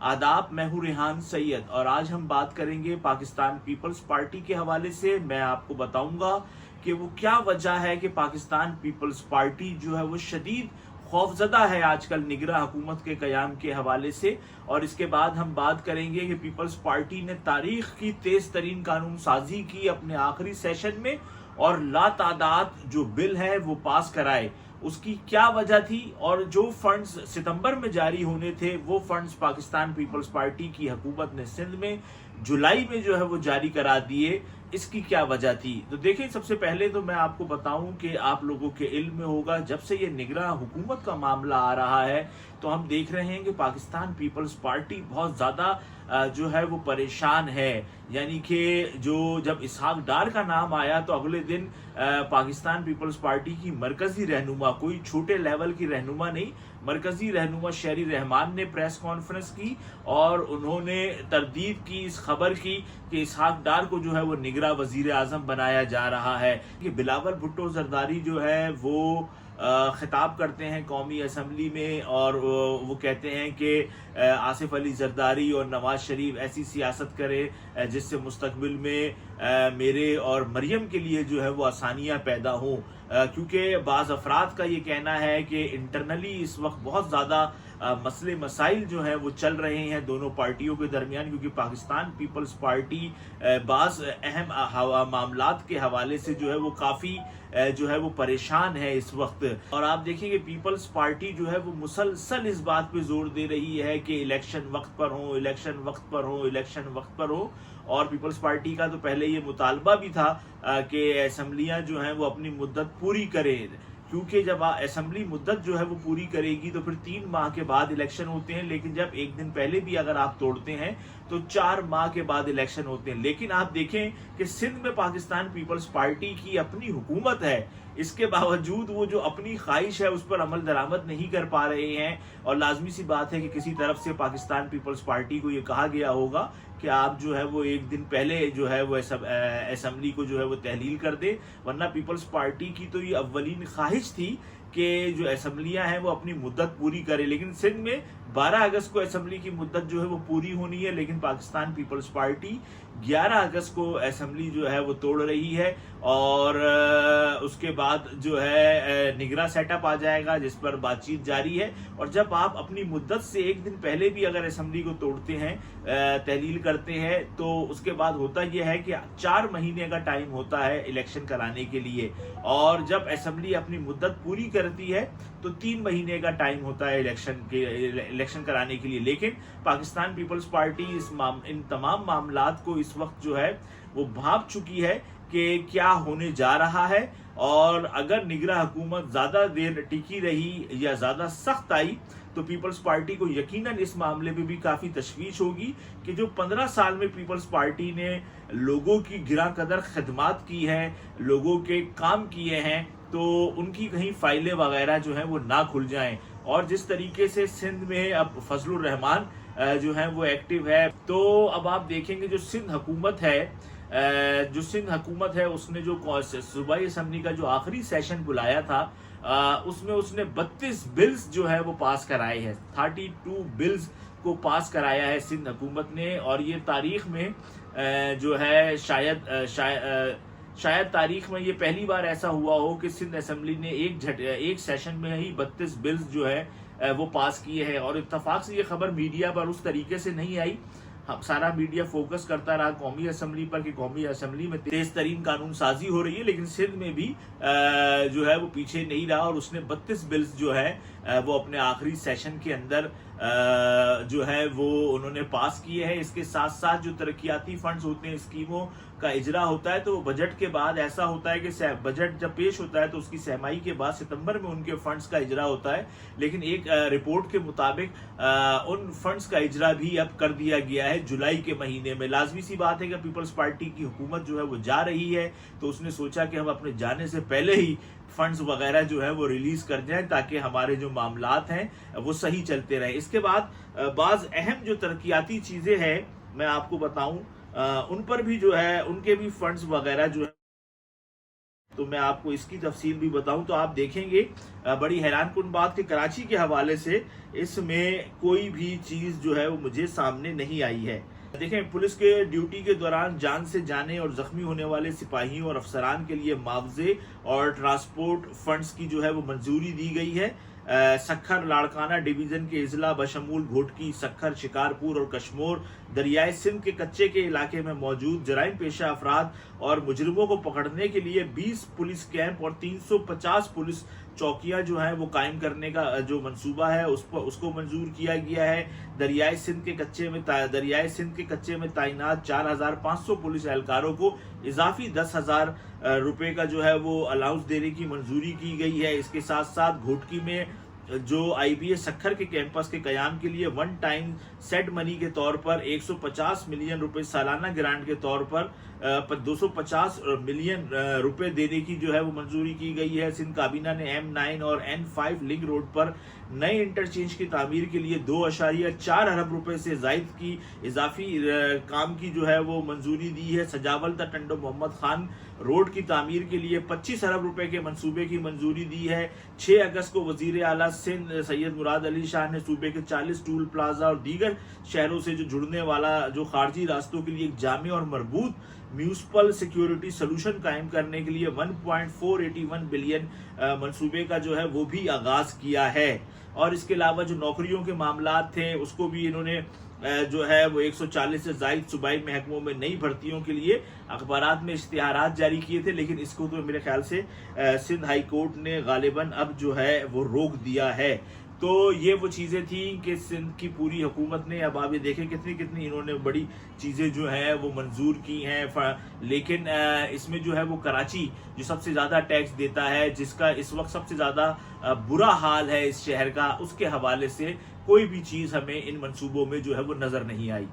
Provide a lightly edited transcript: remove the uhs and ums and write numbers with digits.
आदाब, मैं हूँ रेहान सैयद और आज हम बात करेंगे पाकिस्तान पीपल्स पार्टी के हवाले से। मैं आपको बताऊंगा कि वो क्या वजह है कि पाकिस्तान पीपल्स पार्टी जो है वो शदीद खौफजदा है आजकल निगरां हुकूमत के कयाम के हवाले से। और इसके बाद हम बात करेंगे कि पीपल्स पार्टी ने तारीख की तेज तरीन कानून साजी की अपने आखिरी सेशन में और लातादाद जो बिल है वो पास कराए, उसकी क्या वजह थी। और जो फंड्स सितंबर में जारी होने थे वो फंड्स पाकिस्तान पीपल्स पार्टी की हुकूमत ने सिंध में जुलाई में जो है वो जारी करा दिए, इसकी क्या वजह थी। तो देखिए, सबसे पहले तो मैं आपको बताऊं कि आप लोगों के इल्म में होगा, जब से ये निगरां हुकूमत का मामला आ रहा है तो हम देख रहे हैं कि पाकिस्तान पीपल्स पार्टी बहुत ज़्यादा जो है वो परेशान है। यानी कि जब इसहाक डार का नाम आया तो अगले दिन पाकिस्तान पीपल्स पार्टी की मरकजी रहनुमा, कोई छोटे लेवल की रहनुमा नहीं, मरकजी रहनुमा शहरी रहमान ने प्रेस कॉन्फ्रेंस की और उन्होंने तरदीद की इस खबर की कि इसहाक डार को जो है वो निगरां वजीर आजम बनाया जा रहा है। कि बिलावल भुट्टो जरदारी जो है वो खिताब करते हैं कौमी असम्बली में और वो कहते हैं कि आसिफ अली जरदारी और नवाज शरीफ ऐसी सियासत करे जिससे मुस्तकबिल में मेरे और मरियम के लिए जो है वो आसानियां पैदा हों। क्योंकि बाज़ अफराद का ये कहना है कि इंटरनली इस वक्त बहुत ज़्यादा मसले मसाइल जो हैं वो चल रहे हैं दोनों पार्टियों के दरमियान, क्योंकि पाकिस्तान पीपल्स पार्टी बाज़ अहम मामलात के हवाले से जो है वो काफ़ी जो है वो परेशान है इस वक्त। और आप देखेंगे पीपल्स पार्टी जो है वो मुसलसल इस बात पे जोर दे रही है कि इलेक्शन वक्त पर हो, इलेक्शन वक्त पर हो, इलेक्शन वक्त पर हो। और पीपल्स पार्टी का तो पहले ये मुतालबा भी था कि असम्बलियाँ जो हैं वो अपनी मुद्दत पूरी करें, क्योंकि जब असेंबली मुद्दत जो है वो पूरी करेगी तो फिर 3 माह के बाद इलेक्शन होते हैं। लेकिन जब एक दिन पहले भी अगर आप तोड़ते हैं तो 4 माह के बाद इलेक्शन होते हैं। लेकिन आप देखें कि सिंध में पाकिस्तान पीपल्स पार्टी की अपनी हुकूमत है, इसके बावजूद वो जो अपनी ख्वाहिश है उस पर अमल दरामद नहीं कर पा रहे हैं। और लाजमी सी बात है कि किसी तरफ से पाकिस्तान पीपल्स पार्टी को ये कहा गया होगा कि आप जो है वो एक दिन पहले जो है वो असेंबली को जो है वो तहलील कर दे, वरना पीपल्स पार्टी की तो ये अव्वलीन ख्वाहिश थी कि जो असम्बलियां हैं वो अपनी मुद्दत पूरी करे। लेकिन सिंध में 12 अगस्त को असम्बली की मुद्दत जो है वो पूरी होनी है, लेकिन पाकिस्तान पीपल्स पार्टी 11 अगस्त को असम्बली जो है वो तोड़ रही है। और उसके बाद जो है निगरां सेटअप आ जाएगा जिस पर बातचीत जारी है। और जब आप अपनी मुद्दत से एक दिन पहले भी अगर असम्बली को तोड़ते हैं, तहलील करते हैं, तो उसके बाद होता यह है कि 4 महीने का टाइम होता है इलेक्शन कराने के लिए। और जब असम्बली अपनी मुद्दत पूरी करती है तो 3 महीने का टाइम होता है इलेक्शन कराने के लिए। लेकिन पाकिस्तान पीपल्स पार्टी इन तमाम मामलात को इस वक्त जो है वो भांप चुकी है कि क्या होने जा रहा है। और अगर निगरां हुकूमत ज्यादा देर टिकी रही या ज्यादा सख्त आई तो पीपल्स पार्टी को यकीनन इस मामले में भी काफी तशवीश होगी कि जो 15 साल में पीपल्स पार्टी ने लोगों की गिरा कदर खिदमत की है, लोगों के काम किए हैं, तो उनकी कहीं फाइलें वगैरह जो हैं वो ना खुल जाएं। और जिस तरीके से सिंध में अब फजलुर रहमान जो है वो एक्टिव है, तो अब आप देखेंगे जो सिंध हुकूमत है उसने जो सूबाई असम्बली का जो आखिरी सेशन बुलाया था उसमें उसने 32 बिल्स जो है वो पास कराए हैं। 32 बिल्स को पास कराया है सिंध हुकूमत ने। और ये तारीख में जो है शायद तारीख में ये पहली बार ऐसा हुआ हो कि सिंध असम्बली ने एक सेशन में ही 32 बिल्स जो है वो पास किए हैं। और इत्तफाक से ये खबर मीडिया पर उस तरीके से नहीं आई, सारा मीडिया फोकस करता रहा कौमी असम्बली पर कि कौमी असम्बली में तेज तरीन कानून साजी हो रही है, लेकिन सिंध में भी जो है वो पीछे नहीं रहा। और उसने 32 बिल्स जो है वो अपने आखिरी सेशन के अंदर जो है वो उन्होंने पास किए हैं। इसके साथ साथ जो तरक्याती फंड्स होते हैं, स्कीमों का इजरा होता है, तो बजट के बाद ऐसा होता है कि बजट जब पेश होता है तो उसकी सहमाई के बाद सितंबर में उनके फंड्स का इजरा होता है। लेकिन एक रिपोर्ट के मुताबिक उन फंड्स का इजरा भी अब कर दिया गया है जुलाई के महीने में। लाजमी सी बात है कि पीपल्स पार्टी की हुकूमत जो है वो जा रही है, तो उसने सोचा कि हम अपने जाने से पहले ही फंड्स वगैरह जो है वो रिलीज कर जाएं ताकि हमारे जो मामलात हैं वो सही चलते रहे। इसके बाद बाज अहम जो तरक्याती चीजें हैं मैं आपको बताऊं, उन पर भी जो है उनके भी फंड्स वगैरह जो है تو میں آپ کو اس کی تفصیل بھی بتاؤں تو آپ دیکھیں گے بڑی حیران کن بات کہ کراچی کے حوالے سے اس میں کوئی بھی چیز جو ہے وہ مجھے سامنے نہیں آئی ہے۔ دیکھیں، پولیس کے ڈیوٹی کے دوران جان سے جانے اور زخمی ہونے والے سپاہیوں اور افسران کے لیے معاوضے اور ٹرانسپورٹ فنڈز کی جو ہے وہ منظوری دی گئی ہے۔ سکھر لاڑکانہ ڈویژن کے اضلاع بشمول گھوٹکی، سکھر، شکارپور اور کشمور دریائے سندھ کے کچے کے علاقے میں موجود جرائم پیشہ افراد اور مجرموں کو پکڑنے کے لیے 20 پولیس کیمپ اور 350 پولیس چوکیاں جو ہیں وہ قائم کرنے کا جو منصوبہ ہے اس کو منظور کیا گیا ہے۔ دریائے سندھ کے کچے میں تعینات 4500 پولیس اہلکاروں کو اضافی 10,000 روپے کا جو ہے وہ الاؤنس دینے کی منظوری کی گئی ہے۔ اس کے ساتھ ساتھ گھوٹکی میں جو آئی بی ایس سکھر کے کیمپس کے قیام کے لیے ون ٹائم سیٹ منی کے طور پر 150 ملین روپے سالانہ گرانٹ کے طور پر 250 ملین روپے دینے کی جو ہے وہ منظوری کی گئی ہے۔ سندھ کابینہ نے M9 اور N5 لنک روڈ پر نئے انٹرچینج کی تعمیر کے لیے 2.4 ارب روپے سے زائد کی اضافی کام کی جو ہے وہ منظوری دی ہے۔ سجاول تا ٹنڈو محمد خان روڈ کی تعمیر کے لیے 25 ارب روپے کے منصوبے کی منظوری دی ہے۔ 6 اگست کو وزیر اعلیٰ سندھ سید مراد علی شاہ نے صوبے کے 40 ٹول پلازا اور دیگر شہروں سے جو جڑنے والا جو خارجی راستوں کے لیے ایک جامع اور مربوط میونسپل سیکیورٹی سلوشن قائم کرنے کے لیے 1.481 بلین منصوبے کا جو ہے وہ بھی آغاز کیا ہے۔ اور اس کے علاوہ جو نوکریوں کے معاملات تھے اس کو بھی انہوں نے جو ہے وہ 140 سے زائد صوبائی محکموں میں نئی بھرتیوں کے لیے اخبارات میں اشتہارات جاری کیے تھے، لیکن اس کو تو میرے خیال سے سندھ ہائی کورٹ نے غالباً اب جو ہے وہ روک دیا ہے۔ تو یہ وہ چیزیں تھیں کہ سندھ کی پوری حکومت نے، اب آپ یہ دیکھیں کتنی انہوں نے بڑی چیزیں جو ہیں وہ منظور کی ہیں، لیکن اس میں جو ہے وہ کراچی جو سب سے زیادہ ٹیکس دیتا ہے، جس کا اس وقت سب سے زیادہ برا حال ہے اس شہر کا، اس کے حوالے سے کوئی بھی چیز ہمیں ان منصوبوں میں جو ہے وہ نظر نہیں آئی۔